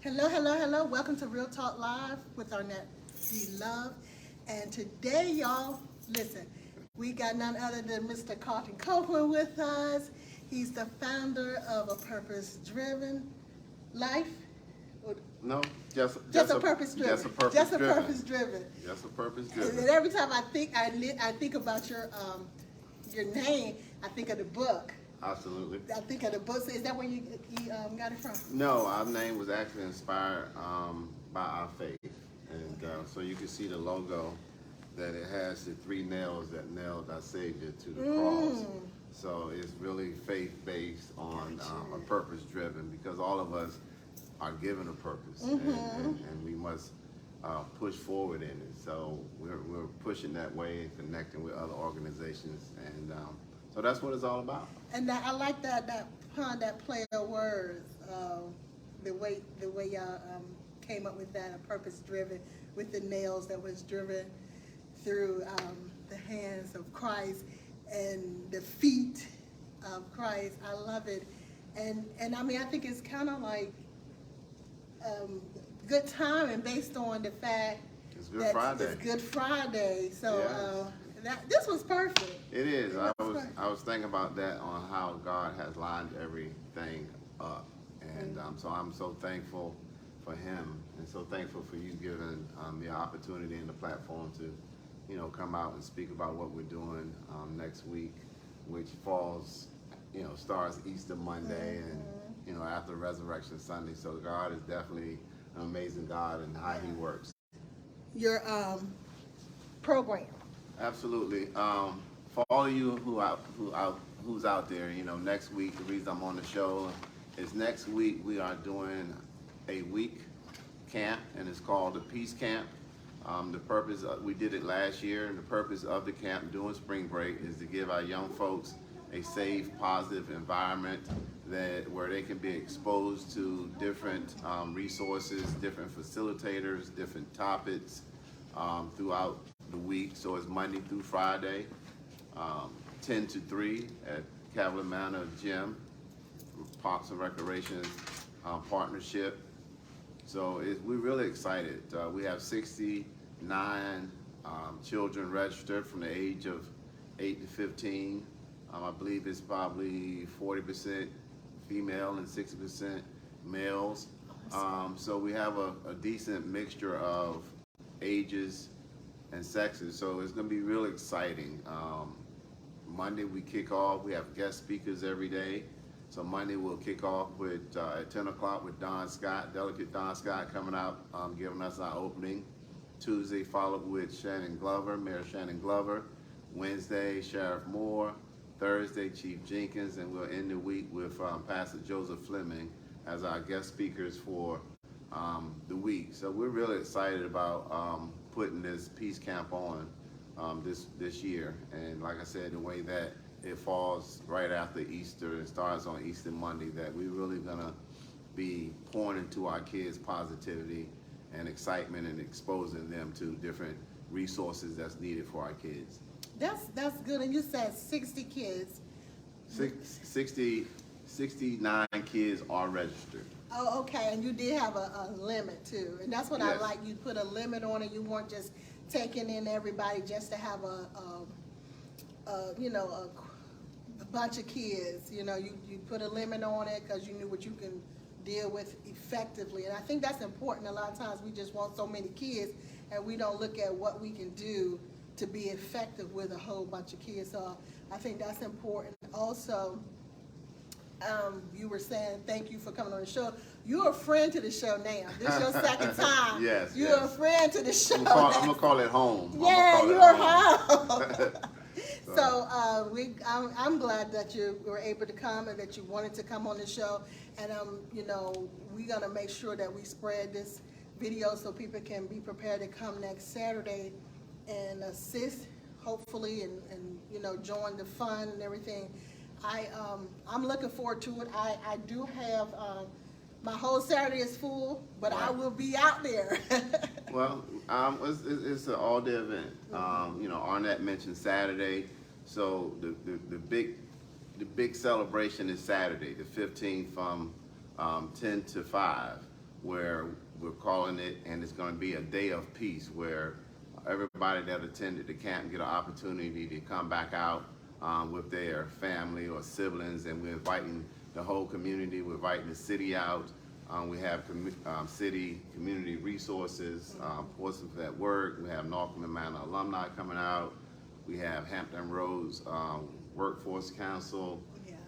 Hello, hello, hello. Welcome to Real Talk Live with Arnette D. Love. And today, y'all, listen, we got none other than Mr. Carlton Copeland with us. He's the founder of A Purpose Driven Life. No, Just a purpose driven. Just a purpose Just a driven. purpose driven. Just a purpose And driven. every time I think about your name, I think of the book. Absolutely. I think of the book. So is that where you got it from? No, our name was actually inspired by our faith, and so you can see the logo that it has the three nails that nailed our Savior to the cross. So it's really faith based on a purpose driven, because all of us are given a purpose, and we must push forward in it. So we're pushing that way and connecting with other organizations, and so that's what it's all about. And I like that play of words, the way y'all came up with that, a purpose driven, with the nails that was driven through the hands of Christ and the feet of Christ. I love it, and I mean I think it's kind of like good timing based on the fact It's Good that Friday. it's Good Friday. So Yes. this was perfect. It is. I was thinking about that, on how God has lined everything up, and so I'm so thankful for Him, and so thankful for you giving the opportunity and the platform to, come out and speak about what we're doing next week, which falls, starts Easter Monday, and after Resurrection Sunday. So God is definitely an amazing God and how He works. Your program. Absolutely. For all of you who's out there, next week, the reason I'm on the show is next week we are doing a week camp, and it's called the Peace Camp. The purpose, we did it last year, and the purpose of the camp during spring break is to give our young folks a safe, positive environment where they can be exposed to different resources, different facilitators, different topics throughout the week. So it's Monday through Friday, 10 to 3 at Cavalier Manor Gym, Parks and Recreation partnership. So we're really excited. We have 69 children registered from the age of 8 to 15. I believe it's probably 40% female and 60% males. So we have a decent mixture of ages and sexes, so it's going to be real exciting. Monday we kick off. We have guest speakers every day. So Monday we'll kick off with at 10 o'clock with Don Scott, Delegate Don Scott, coming out giving us our opening. Tuesday followed with Shannon Glover, Mayor Shannon Glover. Wednesday, Sheriff Moore. Thursday, Chief Jenkins, and we'll end the week with Pastor Joseph Fleming as our guest speakers for the week. So we're really excited about putting this Peace Camp on this year. And like I said, the way that it falls right after Easter and starts on Easter Monday, that we're really gonna be pouring into our kids positivity and excitement and exposing them to different resources that's needed for our kids. That's good. And you said 60 kids. 69 kids are registered. Oh, okay. And you did have a limit too. And that's what I Yes. like. You put a limit on it. You weren't just taking in everybody just to have a bunch of kids. You put a limit on it because you knew what you can deal with effectively. And I think that's important. A lot of times we just want so many kids and we don't look at what we can do to be effective with a whole bunch of kids. So I think that's important. Also, you were saying thank you for coming on the show. You're a friend to the show now. This is your second time. Yes. You're a friend to the show. I'm gonna call it home. Yeah, you're home. So I'm glad that you were able to come and that you wanted to come on the show. And we're gonna make sure that we spread this video so people can be prepared to come next Saturday and assist, hopefully, and join the fun and everything. I'm looking forward to it. I do have my whole Saturday is full, but I will be out there. Well, it's an all-day event. Arnette mentioned Saturday, so the big celebration is Saturday, the 15th, from 10 to 5. where we're calling it, and it's going to be a day of peace, where everybody that attended the camp get an opportunity to come back out with their family or siblings, and we're inviting the whole community. We're inviting the city out. We have city community resources, Portsmouth at Work. We have Northern Manor alumni coming out. We have Hampton Roads Workforce Council,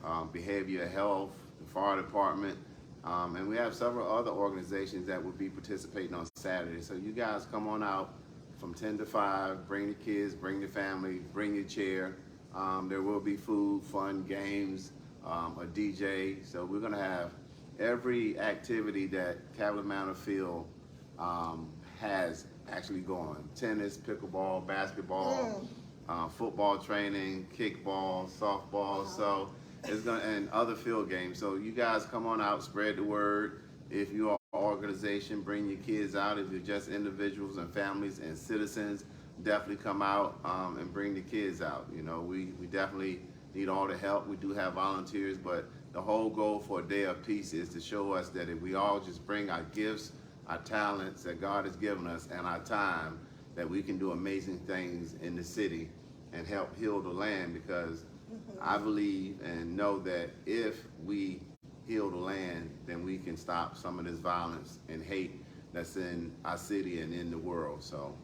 Behavioral Health, the Fire Department, and we have several other organizations that will be participating on Saturday. So you guys come on out from 10 to 5, bring the kids, bring the family, bring your chair. There will be food, fun, games, a DJ. So we're gonna have every activity that Cavalier Manor Field has actually going. Tennis, pickleball, basketball, football training, kickball, softball. So it's gonna, and other field games. So you guys come on out, spread the word. If you are an organization, bring your kids out. If you're just individuals and families and citizens, definitely come out and bring the kids out. You know, we definitely need all the help. We do have volunteers, but the whole goal for a day of peace is to show us that if we all just bring our gifts, our talents that God has given us, and our time, that we can do amazing things in the city and help heal the land. Because I believe and know that if we heal the land, then we can stop some of this violence and hate that's in our city and in the world. So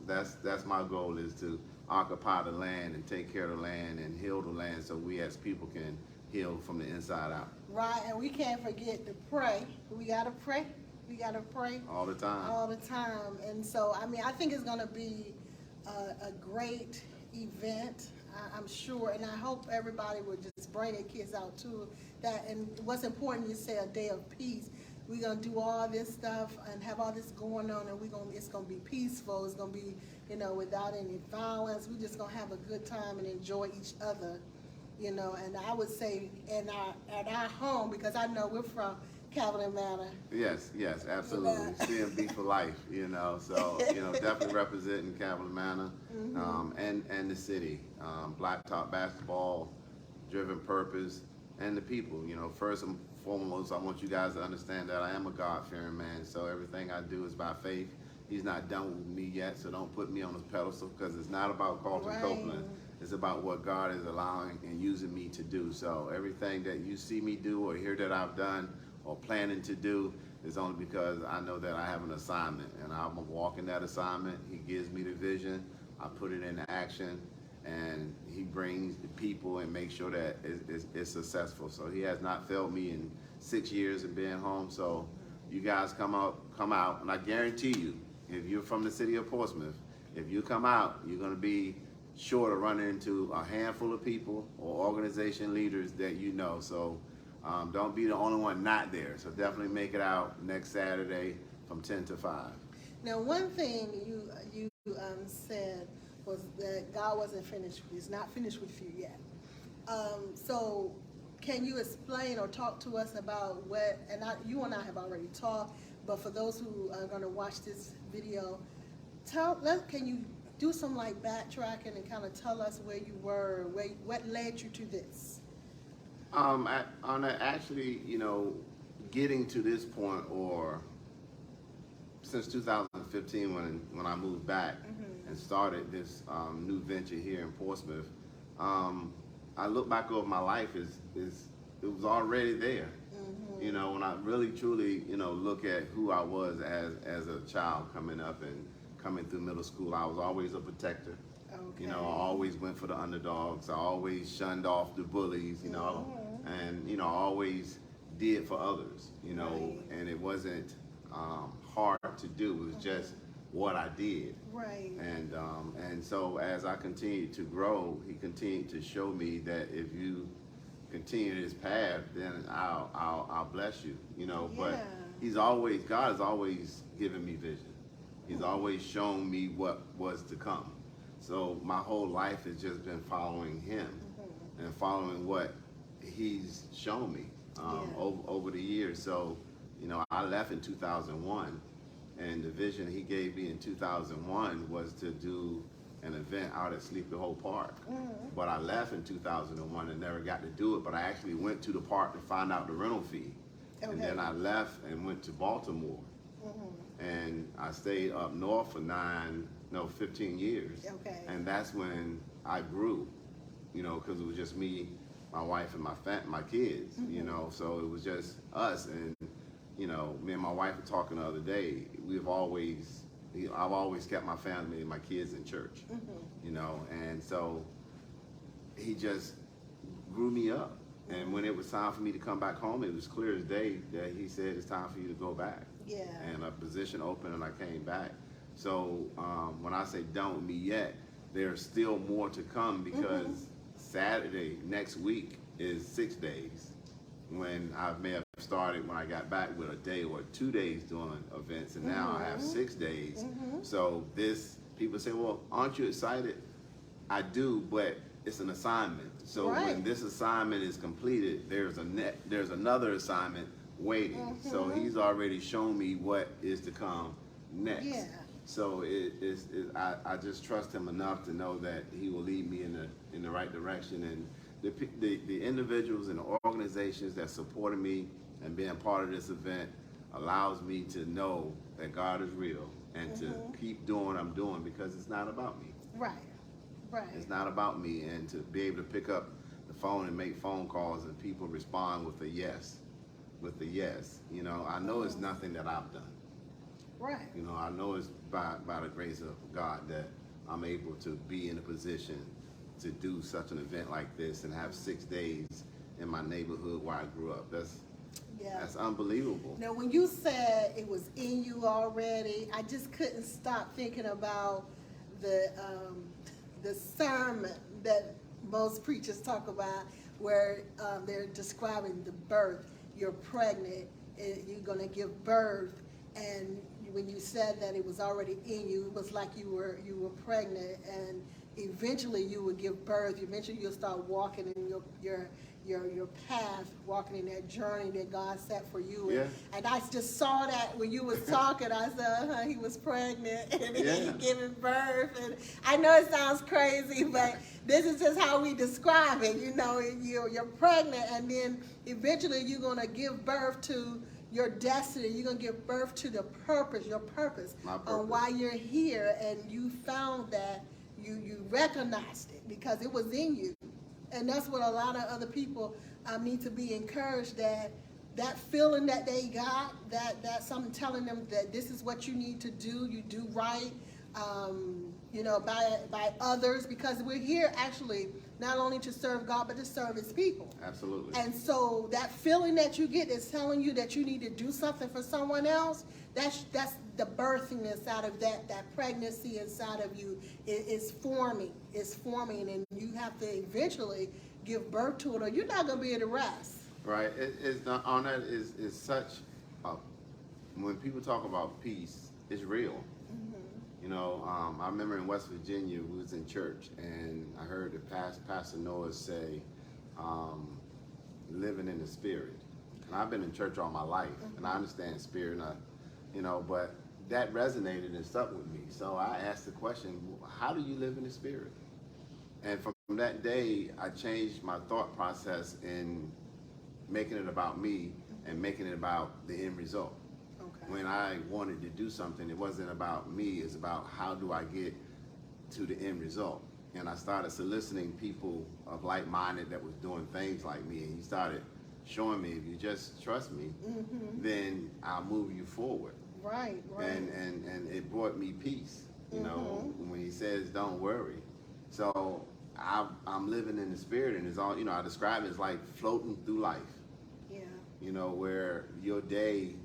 that's my goal, is to occupy the land and take care of the land and heal the land, so we as people can heal from the inside out. Right, and we can't forget to pray. We gotta pray. We gotta pray All the time. all the time. And so, I mean, I think it's gonna be a great event. I'm sure, and I hope everybody would just bring their kids out too. That, and what's important, you say a day of peace. We're gonna do all this stuff and have all this going on, and it's gonna be peaceful. It's gonna be, you know, without any violence. We're just gonna have a good time and enjoy each other, you know. And I would say at our home, because I know we're from Cavalier Manor. Yes, absolutely. CMB for life, you know. So, you know, definitely representing Cavalier Manor and the city. Blacktop basketball, driven purpose, and the people. You know, first and foremost, I want you guys to understand that I am a God-fearing man. So everything I do is by faith. He's not done with me yet, so don't put me on his pedestal, because it's not about Carlton Copeland. It's about what God is allowing and using me to do. So everything that you see me do or hear that I've done or planning to do is only because I know that I have an assignment, and I'm walking that assignment. He gives me the vision, I put it into action, and he brings the people and makes sure that it's successful. So he has not failed me in 6 years of being home. So you guys come out, and I guarantee you, if you're from the city of Portsmouth, if you come out, you're gonna be sure to run into a handful of people or organization leaders that you know. So don't be the only one not there. So definitely make it out next Saturday from 10 to 5. Now, one thing you said was that God wasn't finished. He's not finished with you yet. So can you explain or talk to us about what, and you and I have already talked, but for those who are going to watch this video, can you do some like backtracking and kind of tell us where you were, what led you to this? Actually, you know, getting to this point, or since 2015 when I moved back and started this new venture here in Portsmouth, I look back over my life, it was already there. You know, when I really truly, you know, look at who I was as a child coming up and coming through middle school, I was always a protector. You know, I always went for the underdogs. I always shunned off the bullies, you know, and, you know, I always did for others, you know, and it wasn't hard to do. It was just what I did. And so as I continued to grow, he continued to show me that if you continue this path, then I'll bless you, you know. But God has always given me vision. He's always shown me what was to come. So my whole life has just been following him and following what he's shown me over the years. So, you know, I left in 2001, and the vision he gave me in 2001 was to do an event out at Sleepy Hollow Park. But I left in 2001 and never got to do it, but I actually went to the park to find out the rental fee. Okay. And then I left and went to Baltimore. And I stayed up north for 15 years. Okay. And that's when I grew, you know, because it was just me, my wife, and my kids, you know. So it was just us. And, you know, me and my wife were talking the other day. I've always kept my family and my kids in church, you know. And so he just grew me up. And when it was time for me to come back home, it was clear as day that he said, it's time for you to go back. Yeah. And a position opened and I came back. So when I say don't me yet, there's still more to come, because Saturday next week is 6 days, when I may have started when I got back with a day or 2 days doing events, and now I have 6 days. So people say, well, aren't you excited? I do, but it's an assignment. So when this assignment is completed, there's another assignment waiting. So he's already shown me what is to come next. Yeah. So I just trust him enough to know that he will lead me in the right direction. And the individuals and the organizations that supported me and being part of this event allows me to know that God is real, and to keep doing what I'm doing, because it's not about me. Right. Right. It's not about me, and to be able to pick up the phone and make phone calls and people respond with a yes. You know, I know it's nothing that I've done. Right. You know, I know it's by the grace of God that I'm able to be in a position to do such an event like this and have 6 days in my neighborhood where I grew up. That's unbelievable. Now, when you said it was in you already, I just couldn't stop thinking about the sermon that most preachers talk about, where they're describing the birth. You're pregnant, you're going to give birth, and when you said that it was already in you, it was like you were pregnant, and eventually you would give birth. Eventually you'll start walking in your path, walking in that journey that God set for you. Yeah. And I just saw that when you was talking. I said, he was pregnant and he giving birth. And I know it sounds crazy, but this is just how we describe it. You know, you're pregnant, and then eventually you're going to give birth to your destiny. You're going to give birth to your purpose on why you're here. And you found that you recognized it because it was in you. And that's what a lot of other people need to be encouraged, that feeling that they got, that something telling them that this is what you need to do, you do right, you know, by others, because we're here actually not only to serve God, but to serve his people. Absolutely. And so that feeling that you get is telling you that you need to do something for someone else. That's the birthing inside of that pregnancy inside of you is forming, and you have to eventually give birth to it, or you're not going to be able to rest. Right. It's not, Arnette is such a, when people talk about peace, it's real. You know, I remember in West Virginia, we was in church, and I heard the Pastor Noah say, living in the spirit. And I've been in church all my life, and I understand spirit, you know, but that resonated and stuck with me. So I asked the question, how do you live in the spirit? And from that day, I changed my thought process in making it about me and making it about the end result. Okay. When I wanted to do something, it wasn't about me, it's about how do I get to the end result. And I started soliciting people of like-minded that was doing things like me, and he started showing me, if you just trust me, then I'll move you forward. Right. And it brought me peace, you know, when he says, don't worry. So I'm living in the spirit, and it's all, you know, I describe it as like floating through life. Yeah. You know, where your day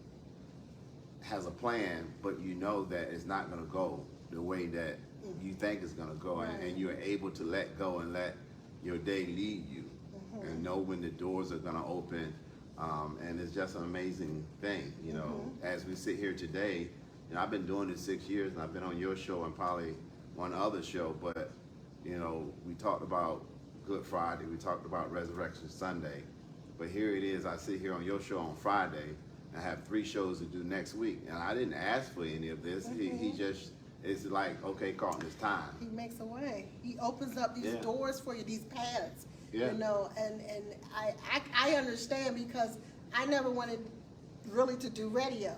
has a plan, but you know that it's not going to go the way that you think it's going to go, and you're able to let go and let your day lead you, and know when the doors are going to open. And it's just an amazing thing, you know. As we sit here today, you know, I've been doing this 6 years, and I've been on your show and probably one other show, but, you know, we talked about Good Friday, we talked about Resurrection Sunday, but here it is, I sit here on your show on Friday, and I have 3 shows to do next week, and I didn't ask for any of this. He just, it's like, okay, Carlton, it's time. He makes a way. He opens up these doors for you, these paths. Yeah. You know, and I understand, because I never wanted really to do radio,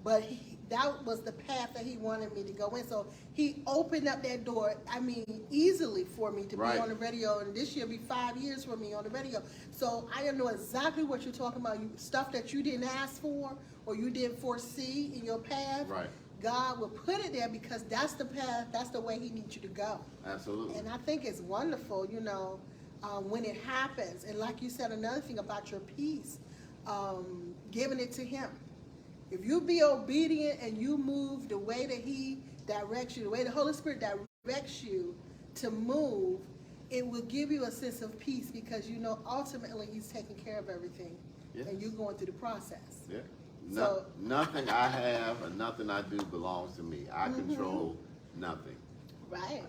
but that was the path that he wanted me to go in. So he opened up that door, I mean, easily for me to be on the radio, and this year be 5 years for me on the radio. So I know exactly what you're talking about. Stuff that you didn't ask for or you didn't foresee in your path. Right. God will put it there because that's the path, that's the way he needs you to go. Absolutely. And I think it's wonderful, when it happens. And like you said, another thing about your peace, giving it to him. If you be obedient and you move the way that he directs you, the way the Holy Spirit directs you to move, it will give you a sense of peace because ultimately he's taking care of everything. Yes. And you're going through the process. Yeah. So, nothing I have and nothing I do belongs to me. I control nothing. Right.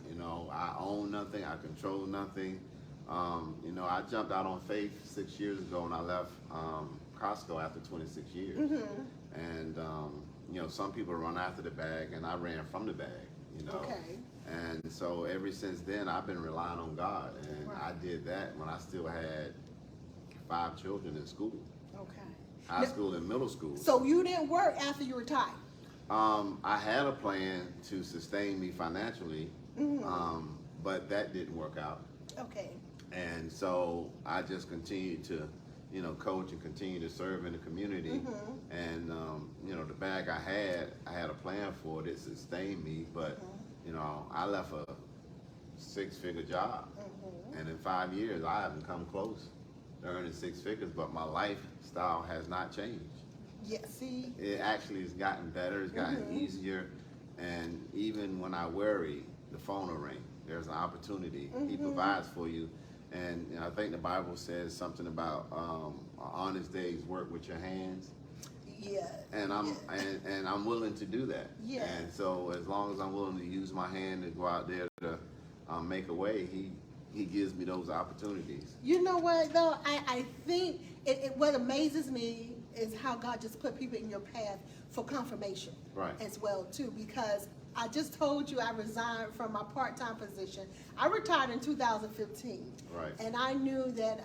I own nothing. I control nothing. I jumped out on faith 6 years ago when I left Costco after 26 years. And, some people run after the bag, and I ran from the bag, Okay. And so ever since then, I've been relying on God. And I did that when I still had 5 children in school. Okay. High school and middle school. So you didn't work after you retired? I had a plan to sustain me financially, but that didn't work out. Okay. And so I just continued to, coach and continue to serve in the community. And, the bag I had a plan for it. It sustained me, but, I left a 6-figure job. And in 5 years, I haven't come close to earning 6 figures, but my lifestyle has not changed. Yeah, see? It actually has gotten better. It's gotten easier. And even when I worry, the phone will ring. There's an opportunity. He provides for you. And I think the Bible says something about an honest day's work with your hands. Yeah. And I'm willing to do that. Yeah. And so as long as I'm willing to use my hand to go out there to make a way, he gives me those opportunities. You know what, though? I think what amazes me is how God just put people in your path for confirmation as well, too, because I just told you I resigned from my part-time position. I retired in 2015. Right. And I knew that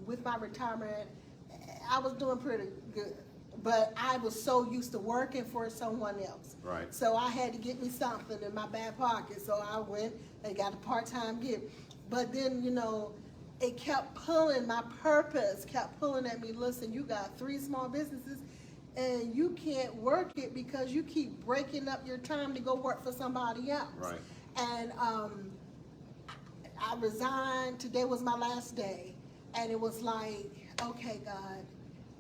with my retirement, I was doing pretty good. But I was so used to working for someone else. Right. So I had to get me something in my back pocket. So I went and got a part-time gig. But then, it kept pulling, my purpose kept pulling at me. Listen, you got 3 small businesses and you can't work it because you keep breaking up your time to go work for somebody else. Right. And I resigned. Today was my last day. And it was like, okay, God,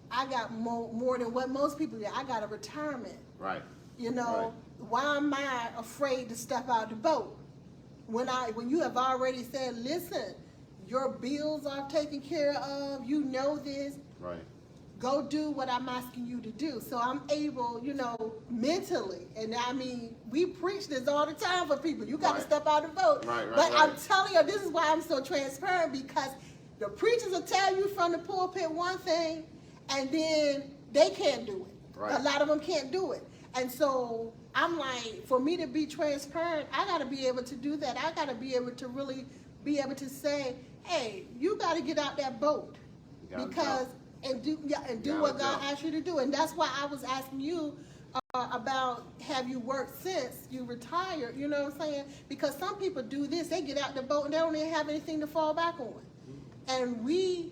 I got more than what most people get. I got a retirement. Right. Why am I afraid to step out the boat? When you have already said, listen, your bills are taken care of, you know this. Right. Go do what I'm asking you to do. So I'm able, mentally, and I mean, we preach this all the time for people. You got to step out the boat. But I'm telling you, this is why I'm so transparent, because the preachers will tell you from the pulpit one thing, and then they can't do it. Right. A lot of them can't do it. And so I'm like, for me to be transparent, I got to be able to do that. I got to be able to really be able to say, hey, you got to get out that boat because and do what God asked you to do. And that's why I was asking you about have you worked since you retired, you know what I'm saying? Because some people do this, they get out the boat and they don't even have anything to fall back on. And we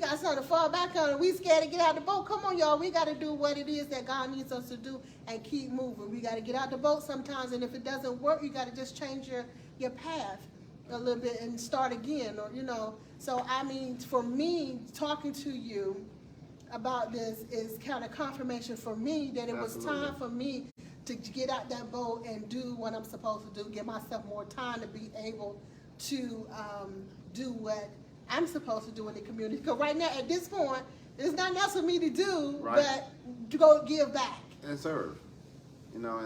got something to fall back on and we scared to get out the boat. Come on, y'all, we got to do what it is that God needs us to do and keep moving. We got to get out the boat sometimes, and if it doesn't work, you got to just change your path a little bit and start again, or So I mean, for me, talking to you about this is kind of confirmation for me that it was time for me to get out that boat and do what I'm supposed to do, give myself more time to be able to do what I'm supposed to do in the community. Because right now, at this point, there's nothing else for me to do but to go give back and serve.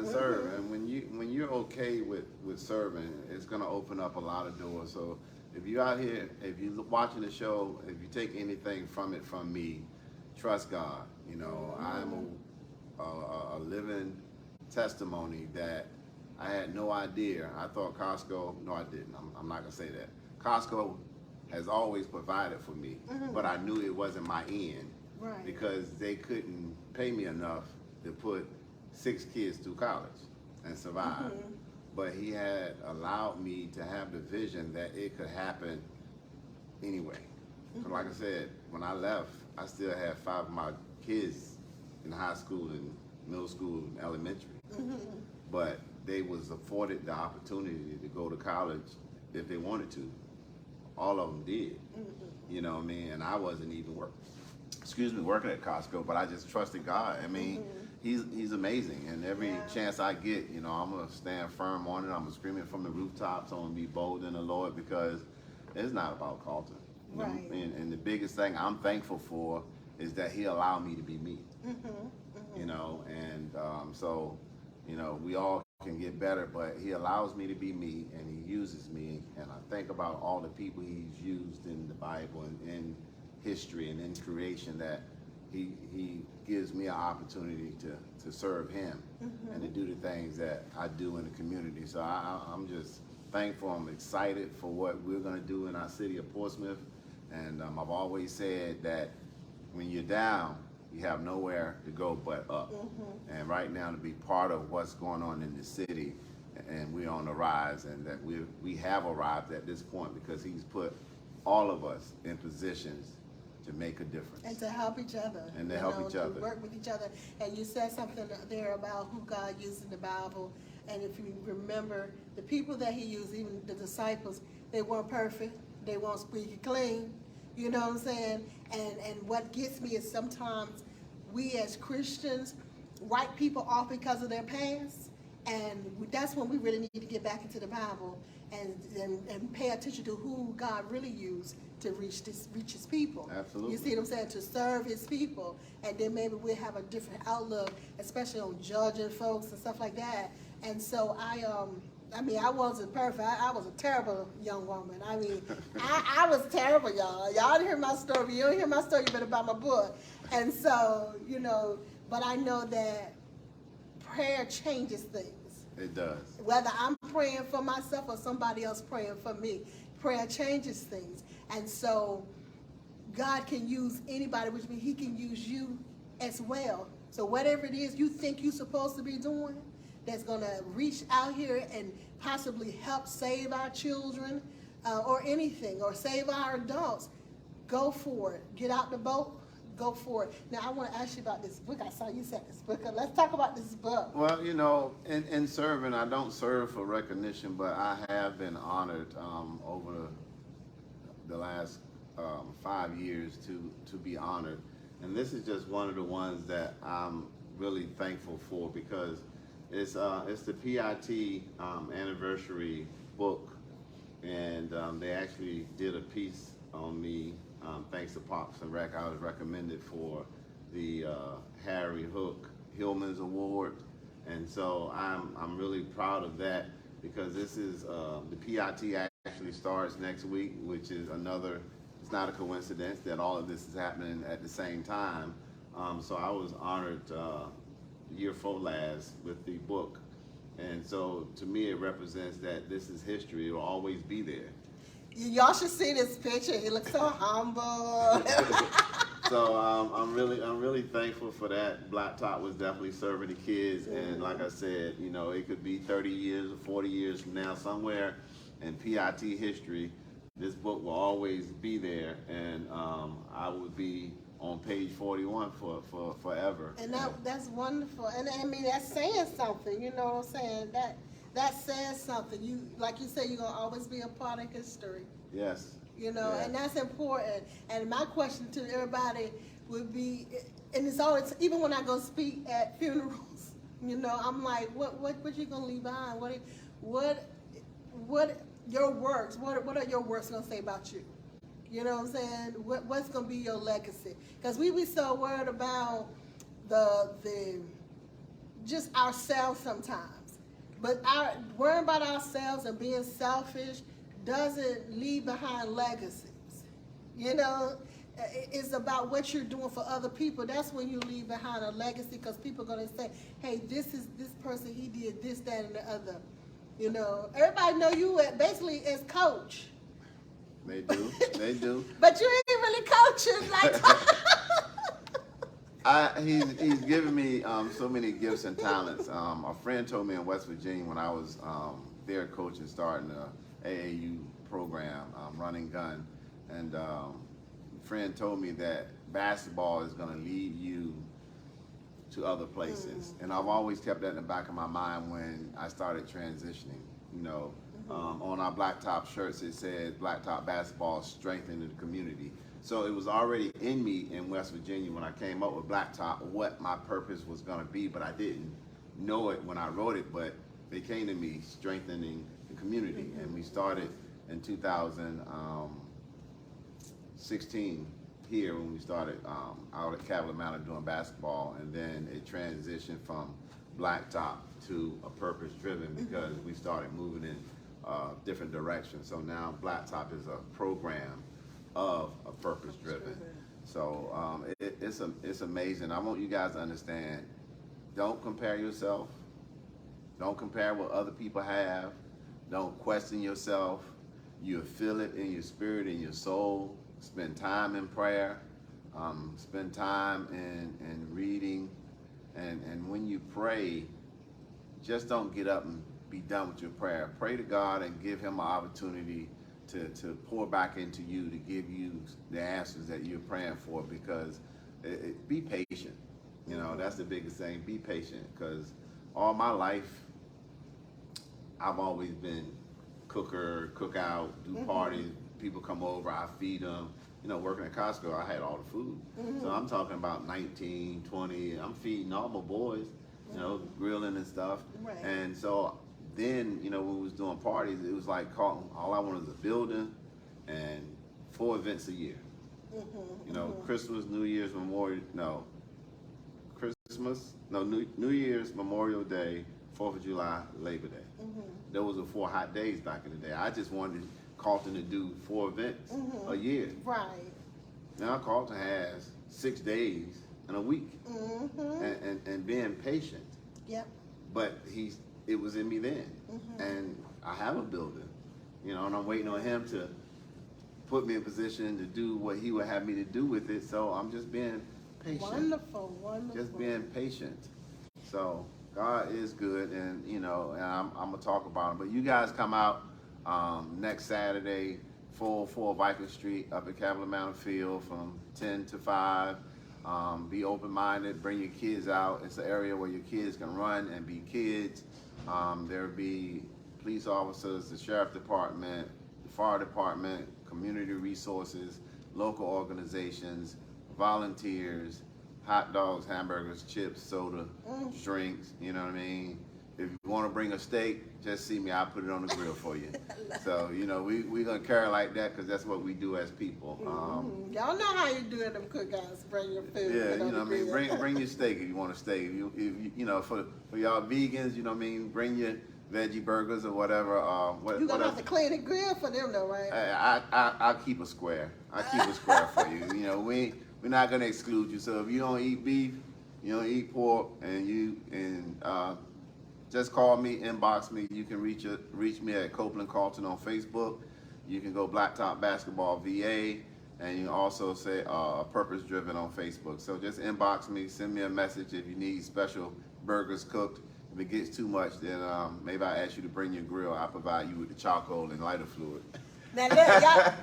Serve. And when you're okay with serving, it's going to open up a lot of doors. So if you're out here, if you're watching the show, if you take anything from it from me, trust God. I'm a living testimony that I had no idea. I thought Costco, no I didn't. I'm not going to say that. Costco has always provided for me, but I knew it wasn't my end. Right. because they couldn't pay me enough to put 6 kids through college and survive. Mm-hmm. But he had allowed me to have the vision that it could happen anyway. So like I said, when I left, I still had 5 of my kids in high school and middle school and elementary. But they was afforded the opportunity to go to college if they wanted to. All of them did. You know what I mean? And I wasn't even working at Costco, but I just trusted God. I mean, he's amazing. And every chance I get, you know, I'm gonna stand firm on it. I'm gonna scream it from the rooftops. I'm gonna be bold in the Lord, because it's not about Carlton. Right. And the biggest thing I'm thankful for is that he allowed me to be me. You know, and so, you know, we all can get better, but he allows me to be me, and he uses me. And I think about all the people he's used in the Bible and in history and in creation, that he gives me an opportunity to serve him and to do the things that I do in the community. So I'm just thankful. I'm excited for what we're going to do in our city of Portsmouth. And I've always said that when you're down, you have nowhere to go but up. And right now, to be part of what's going on in the city, and we're on the rise, and that we have arrived at this point because he's put all of us in positions to make a difference. And to help each other. And to help each other. To work with each other. And you said something there about who God used in the Bible. And if you remember, the people that he used, even the disciples, they weren't perfect. They weren't squeaky clean. You know what I'm saying? And what gets me is sometimes we as Christians write people off because of their past. And that's when we really need to get back into the Bible and pay attention to who God really used to reach his people. Absolutely. You see what I'm saying? To serve his people. And then maybe we'll have a different outlook, especially on judging folks and stuff like that. And so I mean, I wasn't perfect. I was a terrible young woman. I mean, I was terrible, y'all. Y'all didn't hear my story. If you don't hear my story, you better buy my book. And so, you know, but I know that prayer changes things. It does. Whether I'm praying for myself or somebody else praying for me, prayer changes things. And so God can use anybody, which means he can use you as well. So whatever it is you think you're supposed to be doing, that's going to reach out here and possibly help save our children or anything, or save our adults, go for it. Get out the boat, go for it. Now, I want to ask you about this book. I saw you said this book. Let's talk about this book. Well, you know, in serving, I don't serve for recognition, but I have been honored over the last 5 years to be honored. And this is just one of the ones that I'm really thankful for, because it's the PIT anniversary book, and they actually did a piece on me. Thanks to Parks and Rec, I was recommended for the Harry Hook Hillman's Award, and so I'm really proud of that, because this is the PIT actually starts next week, which is another. It's not a coincidence that all of this is happening at the same time. So I was honored year 4 last with the book, and so to me it represents that this is history. It will always be there. Y'all should see this picture. He looks so humble. So I'm really thankful for that. Blacktop was definitely serving the kids, and like I said, you know, it could be 30 years or 40 years from now, somewhere in PIT history, this book will always be there, and I would be on page 41 for forever. And that's wonderful. And I mean, that's saying something, you know what I'm saying? That says something. You, like you said, you're gonna always be a part of history. Yes. You know, Yeah. and that's important. And my question to everybody would be, and it's always, even when I go speak at funerals, you know, I'm like, what you gonna leave behind? What your works? What are your works gonna say about you? You know what I'm saying? What's gonna be your legacy? Because we be so worried about the just ourselves sometimes, but worrying about ourselves and being selfish doesn't leave behind legacies. You know, it's about what you're doing for other people. That's when you leave behind a legacy, because people are gonna say, "Hey, this person. He did this, that, and the other." You know, everybody know you basically as coach. They do. They do. But you ain't really coaching like. He's given me so many gifts and talents. A friend told me in West Virginia when I was there coaching, starting a AAU program, running gun, and a friend told me that basketball is going to lead you to other places. And I've always kept that in the back of my mind when I started transitioning. You know, on our blacktop shirts it said blacktop basketball strengthening the community. So it was already in me in West Virginia when I came up with blacktop what my purpose was going to be, but I didn't know it when I wrote it, but it came to me strengthening the community. And we started in 2016 here when we started out at Cavalier Manor doing basketball, and then it transitioned from blacktop to a purpose driven because we started moving in different directions. So now blacktop is a program of a purpose driven. So it's amazing. I want you guys to understand, don't compare yourself. Don't compare what other people have. Don't question yourself. You'll feel it in your spirit, in your soul. Spend time in prayer. Spend time in reading. And when you pray, just don't get up and be done with your prayer. Pray to God and give him an opportunity to pour back into you, to give you the answers that you're praying for, because be patient. You know, that's the biggest thing. Be patient, because all my life, I've always been cooker, cook out, do parties. People come over, I feed them. You know, working at Costco, I had all the food. So I'm talking about 19, 20. I'm feeding all my boys, you know, grilling and stuff. Right. And so then, you know, when we was doing parties, it was like Carlton, all I wanted was a building and 4 events a year. You know, Christmas, New Year's, New Year's, Memorial Day, 4th of July, Labor Day. Those were 4 hot days back in the day. I just wanted Carlton to do 4 events a year. Right. Now Carlton has 6 days in a week. And being patient. Yep. But it was in me then. And I have a building, you know, and I'm waiting on him to put me in position to do what he would have me to do with it. So I'm just being patient. Wonderful. Just being patient. So God is good, and you know, and I'm gonna talk about him. But you guys come out next Saturday, 404 Viking Street up at Cavalier Manor Field from 10 to 5. Be open-minded. Bring your kids out. It's an area where your kids can run and be kids. There'll be police officers, the sheriff department, the fire department, community resources, local organizations, volunteers, hot dogs, hamburgers, chips, soda, drinks, you know what I mean? If you want to bring a steak, just see me. I'll put it on the grill for you. So, you know, we're going to carry like that because that's what we do as people. Y'all know how you do it, them cookouts. Bring your food. Yeah, you know what I mean? Bring your steak if you want a steak. If you know, for y'all vegans, you know what I mean? Bring your veggie burgers or whatever. You're going to have to clean the grill for them though, right? I'll keep a square. I'll keep a square for you. You know, we're not going to exclude you. So if you don't eat beef, you don't eat pork, and just call me, inbox me. You can reach me at Copeland Carlton on Facebook. You can go Blacktop Basketball VA, and you can also say Purpose Driven on Facebook. So just inbox me, send me a message if you need special burgers cooked. If it gets too much, then maybe I ask you to bring your grill. I'll provide you with the charcoal and lighter fluid. Now look,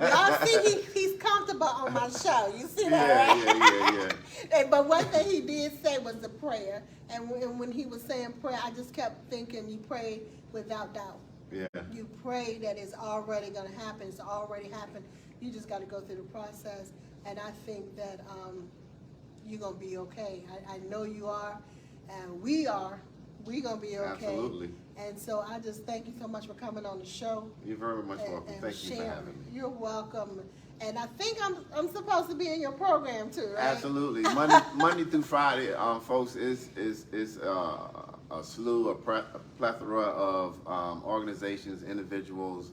y'all see he's comfortable on my show. You see that, right? Yeah. But one thing he did say was the prayer. And when he was saying prayer, I just kept thinking you pray without doubt. Yeah. You pray that it's already going to happen. It's already happened. You just got to go through the process. And I think that you're going to be okay. I know you are, and we are. We're going to be okay. Absolutely. And so I just thank you so much for coming on the show. You're very much welcome. Thank you for having me. You're welcome. And I think I'm supposed to be in your program too, right? Absolutely. Monday through Friday, folks, is a slew, a plethora of organizations, individuals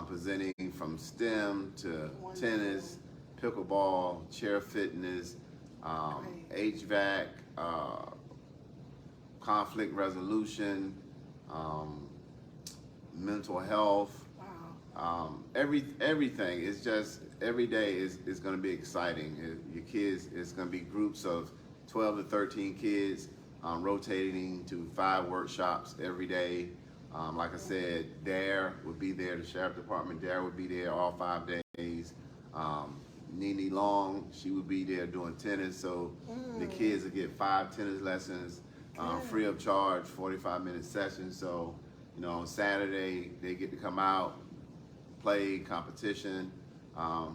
presenting from STEM to tennis, pickleball, chair fitness, HVAC, conflict resolution, mental health. Wow. Everything is just, every day is going to be exciting. Your kids, it's going to be groups of 12 to 13 kids, rotating to 5 workshops every day. Like I said, Dare would be there, the sheriff department, Dare would be there all 5 days. Nene Long, she would be there doing tennis, so the kids would get 5 tennis lessons, free of charge, 45-minute sessions. So, you know, on Saturday, they get to come out, play competition.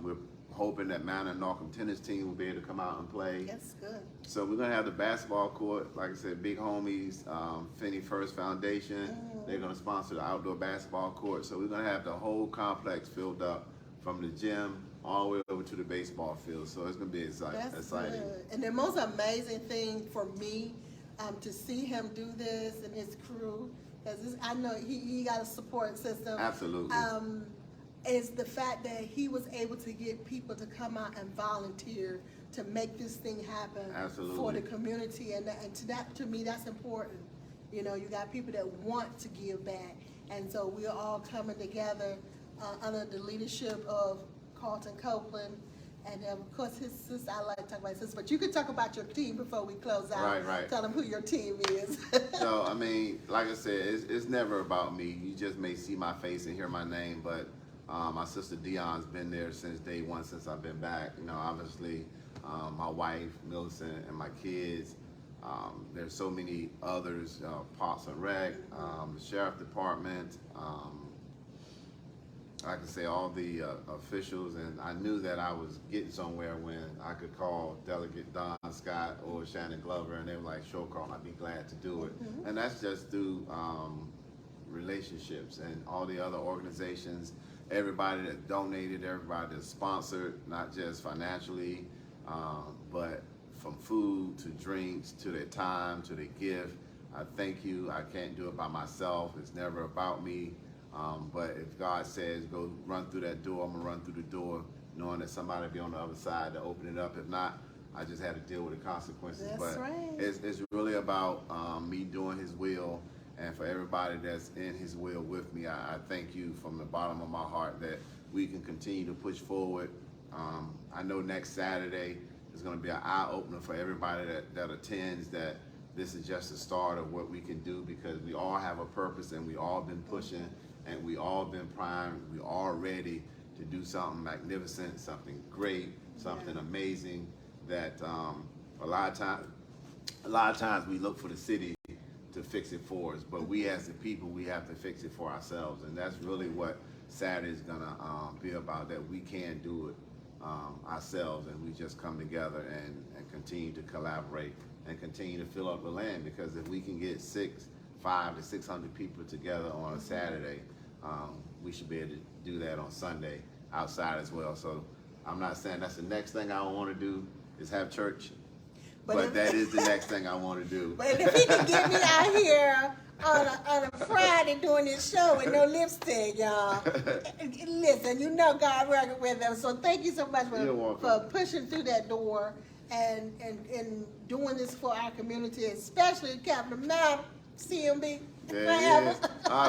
We're hoping that Mount and Norcom tennis team will be able to come out and play. That's good. So we're gonna have the basketball court, like I said, big homies, Finney First Foundation. They're gonna sponsor the outdoor basketball court. So we're gonna have the whole complex filled up from the gym all the way over to the baseball field. So it's gonna be exciting. Good. And the most amazing thing for me, to see him do this and his crew, because I know he got a support system. Absolutely. Is the fact that he was able to get people to come out and volunteer to make this thing happen. Absolutely. For the community, and to me that's important. You know, you got people that want to give back, and so we're all coming together under the leadership of Carlton Copeland, and of course his sister. I like to talk about his sister, but you can talk about your team before we close out. Right. Tell them who your team is. So I mean, like I said, it's never about me. You just may see my face and hear my name, but my sister Dion's been there since day one, since I've been back. You know, obviously, my wife, Millicent, and my kids. There's so many others, Parks and Rec, the Sheriff Department, like I say, all the officials, and I knew that I was getting somewhere when I could call Delegate Don Scott or Shannon Glover, and they were like, sure, Carl, I'd be glad to do it. And that's just through relationships and all the other organizations, everybody that donated, everybody that sponsored, not just financially, but from food to drinks to their time to their gift. I thank you. I can't do it by myself. It's never about me. But if God says go run through that door, I'm gonna run through the door, knowing that somebody will be on the other side to open it up. If not, I just had to deal with the consequences. That's but right. It's really about me doing His will, and for everybody that's in His will with me, I thank you from the bottom of my heart that we can continue to push forward. I know next Saturday is going to be an eye-opener for everybody that attends, that this is just the start of what we can do, because we all have a purpose and we all been pushing and we all been primed. We all ready to do something magnificent, something great, something amazing. That a lot of times we look for the city to fix it for us, but we as the people, we have to fix it for ourselves, and that's really what Saturday is gonna be about. That we can do it ourselves, and we just come together and continue to collaborate and continue to fill up the land. Because if we can get 500 to 600 people together on a Saturday, we should be able to do that on Sunday outside as well. So I'm not saying that's the next thing I want to do is have church, but that is the next thing I want to do. But if he can get me out here on a Friday doing this show with no lipstick, y'all. Listen, you know God working with them. So thank you so much for pushing through that door and doing this for our community, especially Captain Mount, CMB. Yeah.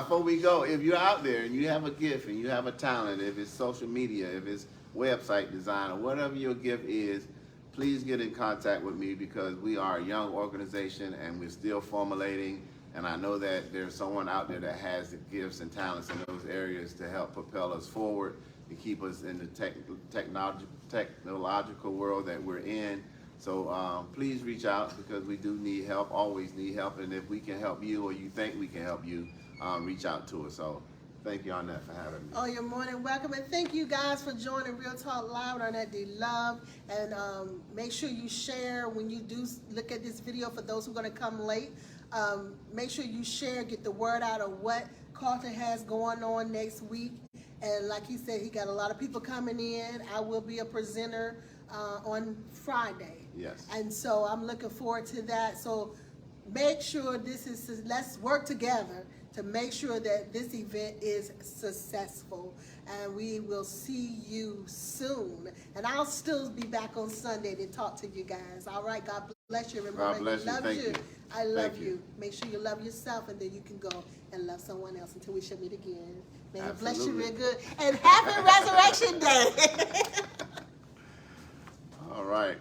Before we go, if you're out there and you have a gift and you have a talent, if it's social media, if it's website design, or whatever your gift is, please get in contact with me, because we are a young organization and we're still formulating. And I know that there's someone out there that has the gifts and talents in those areas to help propel us forward, to keep us in the technological world that we're in. So please reach out, because we do need help, always need help. And if we can help you, or you think we can help you, reach out to us. So thank you, Arnette, for having me. Oh, you're more than welcome. And thank you guys for joining Real Talk Live on Arnette D. Love. And make sure you share when you do look at this video. For those who are going to come late, make sure you share, get the word out of what Carlton has going on next week. And like he said, he got a lot of people coming in. I will be a presenter on Friday. Yes. And so I'm looking forward to that. So make sure let's work together to make sure that this event is successful. And we will see you soon. And I'll still be back on Sunday to talk to you guys. All right, God bless you. Remember, God bless you. Thank you. I love you. Make sure you love yourself, and then you can go and love someone else until we shall meet again. May He bless you real good. And happy Resurrection Day. All right.